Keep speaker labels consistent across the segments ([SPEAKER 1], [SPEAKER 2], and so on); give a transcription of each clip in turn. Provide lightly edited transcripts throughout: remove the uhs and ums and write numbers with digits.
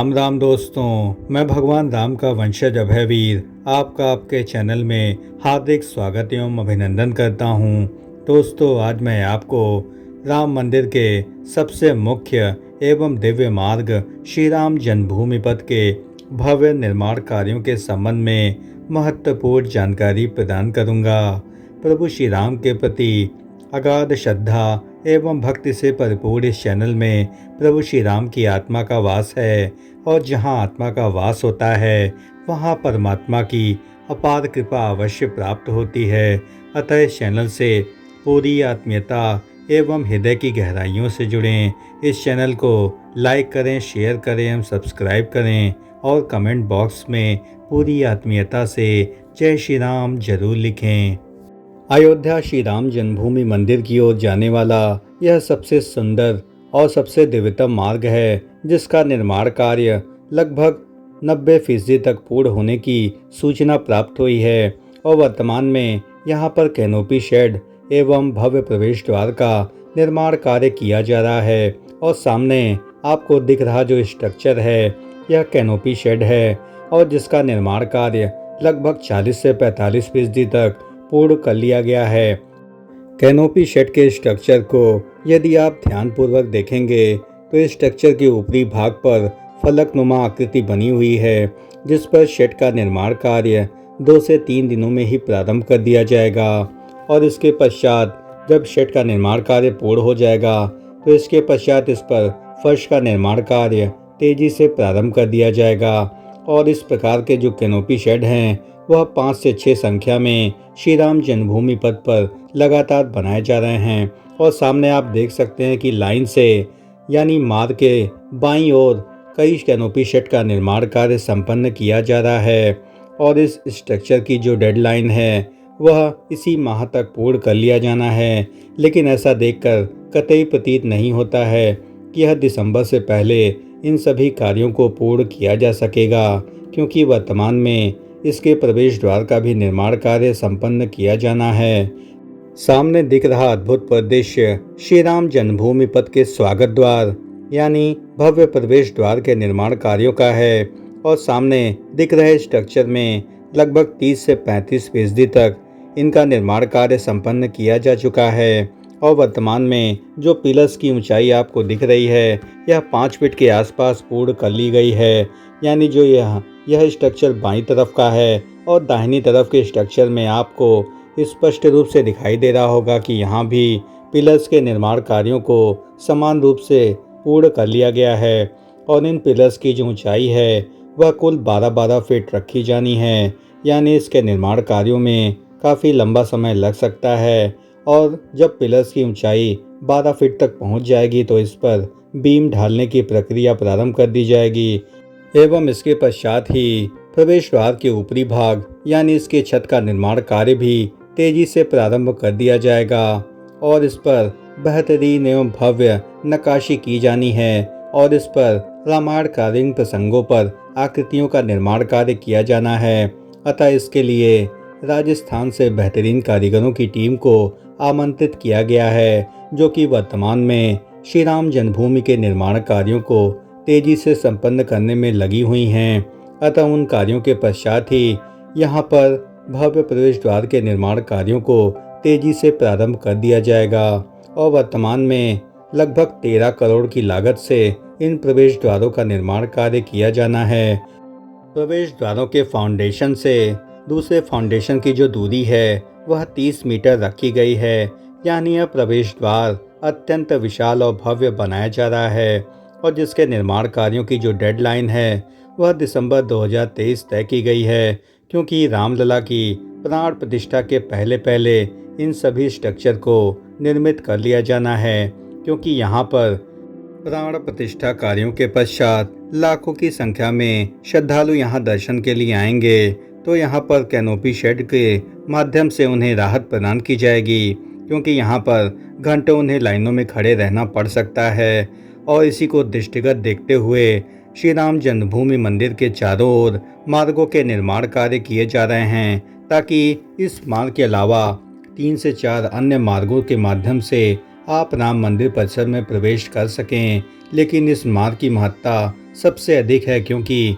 [SPEAKER 1] राम राम दोस्तों, मैं भगवान राम का वंशज अभयवीर आपका आपके चैनल में हार्दिक स्वागत एवं अभिनंदन करता हूं। दोस्तों, आज मैं आपको राम मंदिर के सबसे मुख्य एवं दिव्य मार्ग श्री राम जन्मभूमि पथ के भव्य निर्माण कार्यों के संबंध में महत्वपूर्ण जानकारी प्रदान करूंगा। प्रभु श्री राम के प्रति अगाध श्रद्धा एवं भक्ति से परिपूर्ण इस चैनल में प्रभु श्री राम की आत्मा का वास है और जहां आत्मा का वास होता है वहां परमात्मा की अपार कृपा अवश्य प्राप्त होती है। अतः इस चैनल से पूरी आत्मीयता एवं हृदय की गहराइयों से जुड़ें। इस चैनल को लाइक करें, शेयर करें एवं सब्सक्राइब करें और कमेंट बॉक्स में पूरी आत्मीयता से जय श्री राम जरूर लिखें। अयोध्या श्री राम जन्मभूमि मंदिर की ओर जाने वाला यह सबसे सुंदर और सबसे दिव्यतम मार्ग है, जिसका निर्माण कार्य लगभग 90% तक पूर्ण होने की सूचना प्राप्त हुई है और वर्तमान में यहां पर कैनोपी शेड एवं भव्य प्रवेश द्वार का निर्माण कार्य किया जा रहा है। और सामने आपको दिख रहा जो स्ट्रक्चर है यह कैनोपी शेड है और जिसका निर्माण कार्य लगभग 40 से 45% तक पूर्ण कर लिया गया है। कैनोपी शेड के स्ट्रक्चर को यदि आप ध्यानपूर्वक देखेंगे तो इस स्ट्रक्चर के ऊपरी भाग पर फलकनुमा आकृति बनी हुई है, जिस पर शेड का निर्माण कार्य 2 से 3 दिनों में ही प्रारंभ कर दिया जाएगा। और इसके पश्चात जब शेड का निर्माण कार्य पूर्ण हो जाएगा तो इसके पश्चात इस पर फर्श का निर्माण कार्य तेजी से प्रारंभ कर दिया जाएगा। और इस प्रकार के जो कैनोपी शेड हैं वह 5 से 6 संख्या में श्री राम जन्मभूमि पथ पर लगातार बनाए जा रहे हैं। और सामने आप देख सकते हैं कि लाइन से यानी मार्ग के बाईं ओर कई कैनोपी शेड का निर्माण कार्य संपन्न किया जा रहा है और इस स्ट्रक्चर की जो डेडलाइन है वह इसी माह तक पूर्ण कर लिया जाना है। लेकिन ऐसा देखकर कतई प्रतीत नहीं होता है कि यह दिसंबर से पहले इन सभी कार्यों को पूर्ण किया जा सकेगा, क्योंकि वर्तमान में इसके प्रवेश द्वार का भी निर्माण कार्य संपन्न किया जाना है। सामने दिख रहा अद्भुत परिदृश्य श्री राम जन्मभूमि पथ के स्वागत द्वार यानी भव्य प्रवेश द्वार के निर्माण कार्यों का है। और सामने दिख रहे स्ट्रक्चर में लगभग 30 से 35% तक इनका निर्माण कार्य संपन्न किया जा चुका है। और वर्तमान में जो पिलर्स की ऊंचाई आपको दिख रही है यह 5 फीट के आसपास पूर्ण कर ली गई है। यानी जो यह स्ट्रक्चर बाईं तरफ का है और दाहिनी तरफ के स्ट्रक्चर में आपको स्पष्ट रूप से दिखाई दे रहा होगा कि यहाँ भी पिलर्स के निर्माण कार्यों को समान रूप से पूर्ण कर लिया गया है। और इन पिलर्स की जो ऊंचाई है वह कुल 12-12 फीट रखी जानी है। यानी इसके निर्माण कार्यों में काफ़ी लंबा समय लग सकता है। और जब पिलर्स की ऊंचाई 12 फीट तक पहुंच जाएगी तो इस पर बीम ढालने की प्रक्रिया प्रारंभ कर दी जाएगी एवं इसके पश्चात ही प्रवेश द्वार के ऊपरी भाग यानी इसके छत का निर्माण कार्य भी तेजी से प्रारंभ कर दिया जाएगा। और इस पर बेहतरीन एवं भव्य नक्काशी की जानी है और इस पर रामायणकालीन प्रसंगों पर आकृतियों का निर्माण कार्य किया जाना है। अतः इसके लिए राजस्थान से बेहतरीन कारीगरों की टीम को आमंत्रित किया गया है, जो कि वर्तमान में श्री राम जन्मभूमि के निर्माण कार्यों को तेजी से संपन्न करने में लगी हुई हैं। अतः उन कार्यों के पश्चात ही यहाँ पर भव्य प्रवेश द्वार के निर्माण कार्यों को तेजी से प्रारंभ कर दिया जाएगा। और वर्तमान में लगभग 13 करोड़ की लागत से इन प्रवेश द्वारों का निर्माण कार्य किया जाना है। प्रवेश द्वारों के फाउंडेशन से दूसरे फाउंडेशन की जो दूरी है वह 30 मीटर रखी गई है। यानी यह प्रवेश द्वार अत्यंत विशाल और भव्य बनाया जा रहा है और जिसके निर्माण कार्यों की जो डेडलाइन है वह दिसंबर 2023 तय की गई है, क्योंकि रामलला की प्राण प्रतिष्ठा के पहले पहले इन सभी स्ट्रक्चर को निर्मित कर लिया जाना है। क्योंकि यहाँ पर प्राण प्रतिष्ठा कार्यों के पश्चात लाखों की संख्या में श्रद्धालु यहाँ दर्शन के लिए आएंगे, तो यहाँ पर कैनोपी शेड के माध्यम से उन्हें राहत प्रदान की जाएगी, क्योंकि यहाँ पर घंटों उन्हें लाइनों में खड़े रहना पड़ सकता है। और इसी को दृष्टिगत देखते हुए श्री राम जन्मभूमि मंदिर के चारों ओर मार्गों के निर्माण कार्य किए जा रहे हैं, ताकि इस मार्ग के अलावा 3 से 4 अन्य मार्गों के माध्यम से आप राम मंदिर परिसर में प्रवेश कर सकें। लेकिन इस मार्ग की महत्ता सबसे अधिक है क्योंकि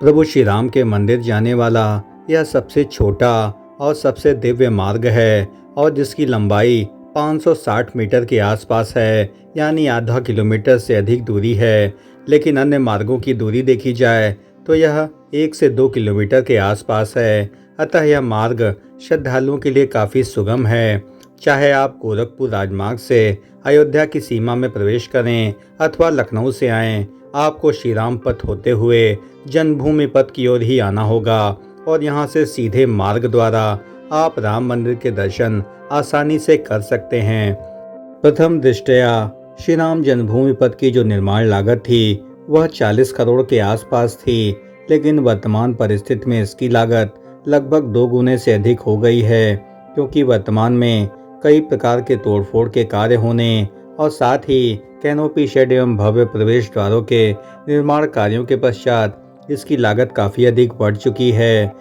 [SPEAKER 1] प्रभु श्री राम के मंदिर जाने वाला यह सबसे छोटा और सबसे दिव्य मार्ग है और जिसकी लंबाई 560 मीटर के आसपास है, यानी आधा किलोमीटर से अधिक दूरी है। लेकिन अन्य मार्गों की दूरी देखी जाए तो यह 1 से 2 किलोमीटर के आसपास है। अतः यह मार्ग श्रद्धालुओं के लिए काफ़ी सुगम है। चाहे आप गोरखपुर राजमार्ग से अयोध्या की सीमा में प्रवेश करें अथवा लखनऊ से आएं, आपको श्री राम पथ होते हुए जन्मभूमि पथ की ओर ही आना होगा और यहाँ से सीधे मार्ग द्वारा आप राम मंदिर के दर्शन आसानी से कर सकते हैं। प्रथम दृष्टया श्री राम जन्मभूमि पथ की जो निर्माण लागत थी वह 40 करोड़ के आसपास थी, लेकिन वर्तमान परिस्थिति में इसकी लागत लगभग 2 गुने से अधिक हो गई है क्योंकि वर्तमान में कई प्रकार के तोड़फोड़ के कार्य होने और साथ ही कैनोपी शेड एवं भव्य प्रवेश द्वारों के निर्माण कार्यों के पश्चात इसकी लागत काफ़ी अधिक बढ़ चुकी है।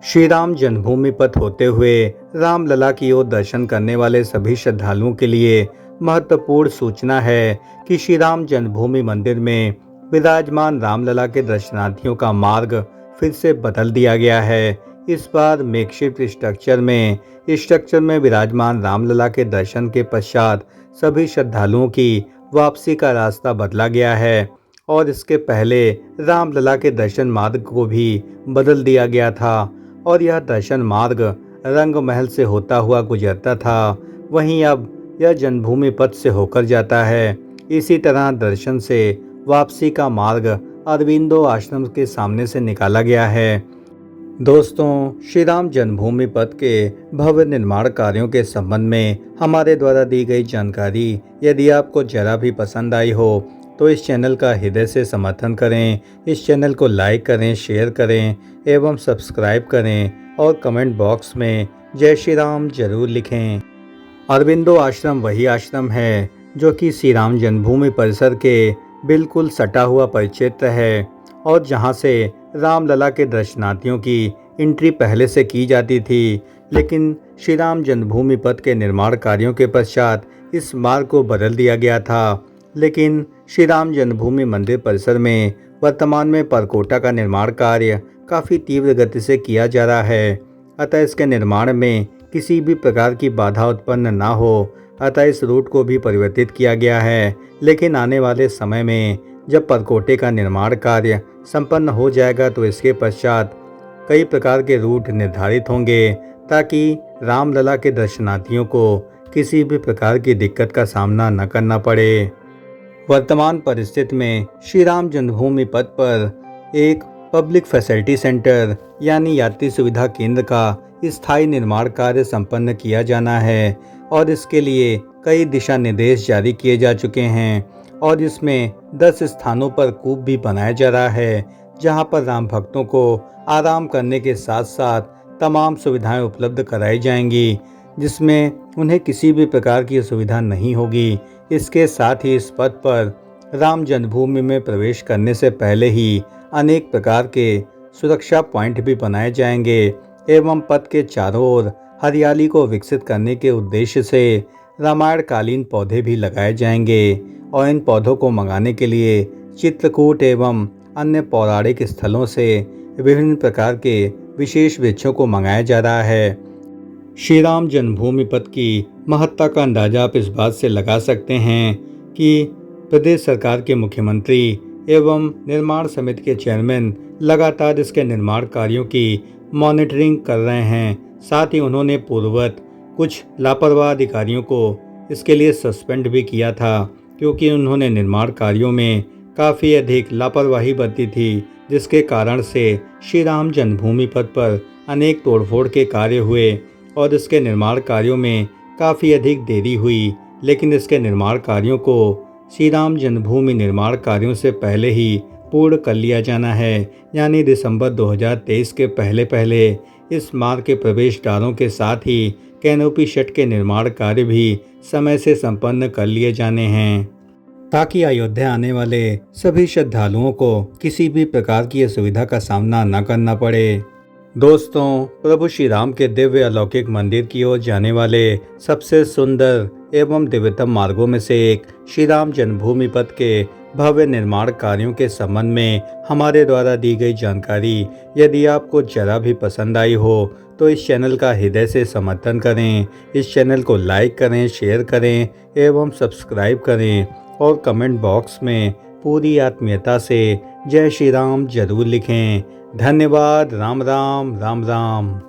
[SPEAKER 1] श्री राम जन्मभूमि पथ होते हुए रामलला की ओर दर्शन करने वाले सभी श्रद्धालुओं के लिए महत्वपूर्ण सूचना है कि श्री राम जन्मभूमि मंदिर में विराजमान रामलला के दर्शनार्थियों का मार्ग फिर से बदल दिया गया है। इस बार मेकशिफ्ट स्ट्रक्चर में विराजमान रामलला के दर्शन के पश्चात सभी श्रद्धालुओं की वापसी का रास्ता बदला गया है और इसके पहले रामलला के दर्शन मार्ग को भी बदल दिया गया था और यह दर्शन मार्ग रंग महल से होता हुआ गुजरता था। वहीं अब यह जन्मभूमि पथ से होकर जाता है। इसी तरह दर्शन से वापसी का मार्ग अरविंदो आश्रम के सामने से निकाला गया है। दोस्तों, श्री राम जन्मभूमि पथ के भव्य निर्माण कार्यों के संबंध में हमारे द्वारा दी गई जानकारी यदि आपको जरा भी पसंद आई हो तो इस चैनल का हृदय से समर्थन करें। इस चैनल को लाइक करें, शेयर करें एवं सब्सक्राइब करें और कमेंट बॉक्स में जय श्री राम जरूर लिखें। अरविंदो आश्रम वही आश्रम है जो कि श्री राम जन्मभूमि परिसर के बिल्कुल सटा हुआ परिक्षेत्र है और जहां से रामलला के दर्शनार्थियों की एंट्री पहले से की जाती थी। लेकिन श्री राम जन्मभूमि पथ के निर्माण कार्यों के पश्चात इस मार्ग को बदल दिया गया था। लेकिन श्री राम जन्मभूमि मंदिर परिसर में वर्तमान में परकोटा का निर्माण कार्य काफ़ी तीव्र गति से किया जा रहा है। अतः इसके निर्माण में किसी भी प्रकार की बाधा उत्पन्न ना हो, अतः इस रूट को भी परिवर्तित किया गया है। लेकिन आने वाले समय में जब परकोटे का निर्माण कार्य संपन्न हो जाएगा तो इसके पश्चात कई प्रकार के रूट निर्धारित होंगे ताकि रामलला के दर्शनार्थियों को किसी भी प्रकार की दिक्कत का सामना न करना पड़े। वर्तमान परिस्थिति में श्री राम जन्मभूमि पथ पर एक पब्लिक फैसिलिटी सेंटर यानी यात्री सुविधा केंद्र का स्थायी निर्माण कार्य संपन्न किया जाना है और इसके लिए कई दिशा निर्देश जारी किए जा चुके हैं और इसमें 10 स्थानों पर कूप भी बनाया जा रहा है जहां पर राम भक्तों को आराम करने के साथ साथ तमाम सुविधाएं उपलब्ध कराई जाएंगी जिसमें उन्हें किसी भी प्रकार की असुविधा नहीं होगी। इसके साथ ही इस पथ पर राम जन्मभूमि में प्रवेश करने से पहले ही अनेक प्रकार के सुरक्षा पॉइंट भी बनाए जाएंगे एवं पथ के चारों ओर हरियाली को विकसित करने के उद्देश्य से रामायण कालीन पौधे भी लगाए जाएंगे और इन पौधों को मंगाने के लिए चित्रकूट एवं अन्य पौराणिक स्थलों से विभिन्न प्रकार के विशेष वृक्षों को मंगाया जा रहा है। श्री राम जन्मभूमि पथ की महत्ता का अंदाजा आप इस बात से लगा सकते हैं कि प्रदेश सरकार के मुख्यमंत्री एवं निर्माण समिति के चेयरमैन लगातार इसके निर्माण कार्यों की मॉनिटरिंग कर रहे हैं। साथ ही उन्होंने पूर्ववत कुछ लापरवाह अधिकारियों को इसके लिए सस्पेंड भी किया था क्योंकि उन्होंने निर्माण कार्यों में काफ़ी अधिक लापरवाही बरती थी जिसके कारण से श्री राम जन्मभूमि पथ पर अनेक तोड़फोड़ के कार्य हुए और इसके निर्माण कार्यों में काफ़ी अधिक देरी हुई। लेकिन इसके निर्माण कार्यों को श्री राम जन्मभूमि निर्माण कार्यों से पहले ही पूर्ण कर लिया जाना है, यानी दिसंबर 2023 के पहले इस मार्ग के प्रवेश द्वारों के साथ ही कैनोपी शेड के निर्माण कार्य भी समय से संपन्न कर लिए जाने हैं ताकि अयोध्या आने वाले सभी श्रद्धालुओं को किसी भी प्रकार की असुविधा का सामना न करना पड़े। दोस्तों, प्रभु श्री राम के दिव्य अलौकिक मंदिर की ओर जाने वाले सबसे सुंदर एवं दिव्यतम मार्गों में से एक श्री राम जन्मभूमि पथ के भव्य निर्माण कार्यों के संबंध में हमारे द्वारा दी गई जानकारी यदि आपको जरा भी पसंद आई हो तो इस चैनल का हृदय से समर्थन करें। इस चैनल को लाइक करें, शेयर करें एवं सब्सक्राइब करें और कमेंट बॉक्स में पूरी आत्मीयता से जय श्री राम जरूर लिखें। धन्यवाद। राम राम राम राम।